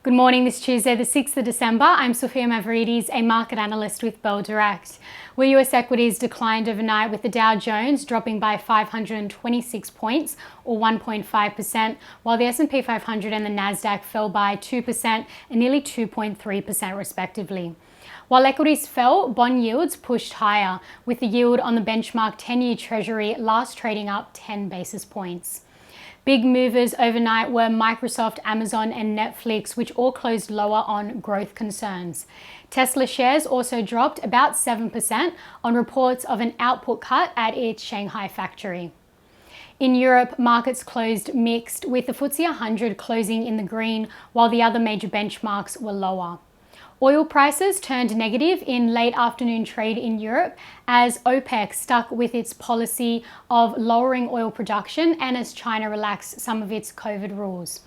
Good morning, this Tuesday, the 6th of December. I'm Sophia Mavridis, a market analyst with Bell Direct. Where US equities declined overnight with the Dow Jones dropping by 526 points or 1.5%, while the S&P 500 and the Nasdaq fell by 2% and nearly 2.3% respectively. While equities fell, bond yields pushed higher, with the yield on the benchmark 10-year Treasury last trading up 10 basis points. Big movers overnight were Microsoft, Amazon and Netflix, which all closed lower on growth concerns. Tesla shares also dropped about 7% on reports of an output cut at its Shanghai factory. In Europe, markets closed mixed, with the FTSE 100 closing in the green, while the other major benchmarks were lower. Oil prices turned negative in late afternoon trade in Europe as OPEC stuck with its policy of lowering oil production and as China relaxed some of its COVID rules.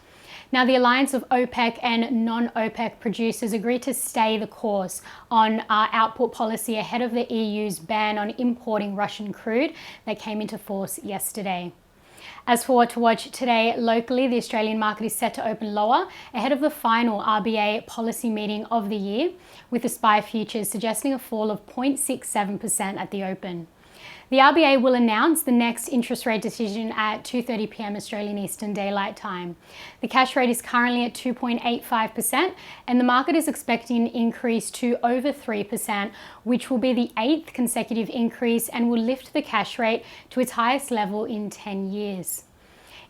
Now, the alliance of OPEC and non-OPEC producers agreed to stay the course on output policy ahead of the EU's ban on importing Russian crude that came into force yesterday. As for what to watch today locally, the Australian market is set to open lower ahead of the final RBA policy meeting of the year, with the SPI futures suggesting a fall of 0.67% at the open. The RBA will announce the next interest rate decision at 2:30 p.m. Australian Eastern Daylight Time. The cash rate is currently at 2.85%, and the market is expecting an increase to over 3%, which will be the 8th consecutive increase and will lift the cash rate to its highest level in 10 years.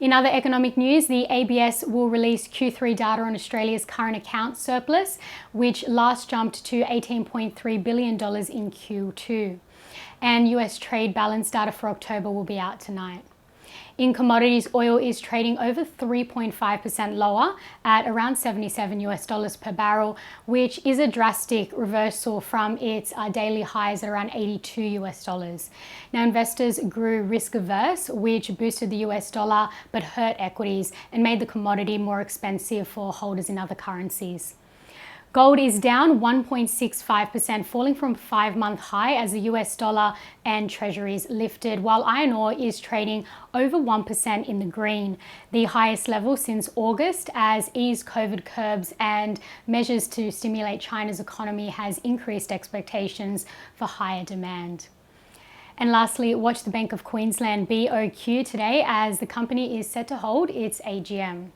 In other economic news, the ABS will release Q3 data on Australia's current account surplus, which last jumped to $18.3 billion in Q2. And US trade balance data for October will be out tonight. In commodities, oil is trading over 3.5% lower at around $77 per barrel, which is a drastic reversal from its daily highs at around $82. Now, investors grew risk averse, which boosted the US dollar but hurt equities and made the commodity more expensive for holders in other currencies. Gold is down 1.65%, falling from a 5-month high as the US dollar and treasuries lifted, while iron ore is trading over 1% in the green, the highest level since August, as eased COVID curbs and measures to stimulate China's economy has increased expectations for higher demand. And lastly, watch the Bank of Queensland BOQ today as the company is set to hold its AGM.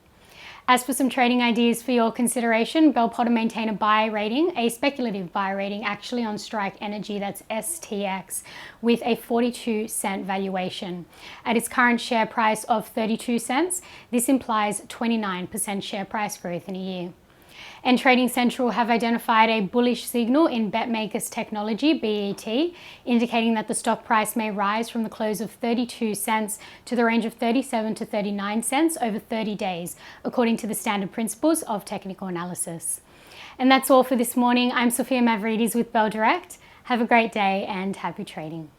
As for some trading ideas for your consideration, Bell Potter maintain a buy rating, a speculative buy rating actually on Strike Energy, that's STX, with a 42-cent valuation. At its current share price of 32 cents, this implies 29% share price growth in a year. And Trading Central have identified a bullish signal in BetMakers Technology, BET, indicating that the stock price may rise from the close of 32 cents to the range of 37 to 39 cents over 30 days, according to the standard principles of technical analysis. And that's all for this morning. I'm Sophia Mavridis with Bell Direct. Have a great day and happy trading.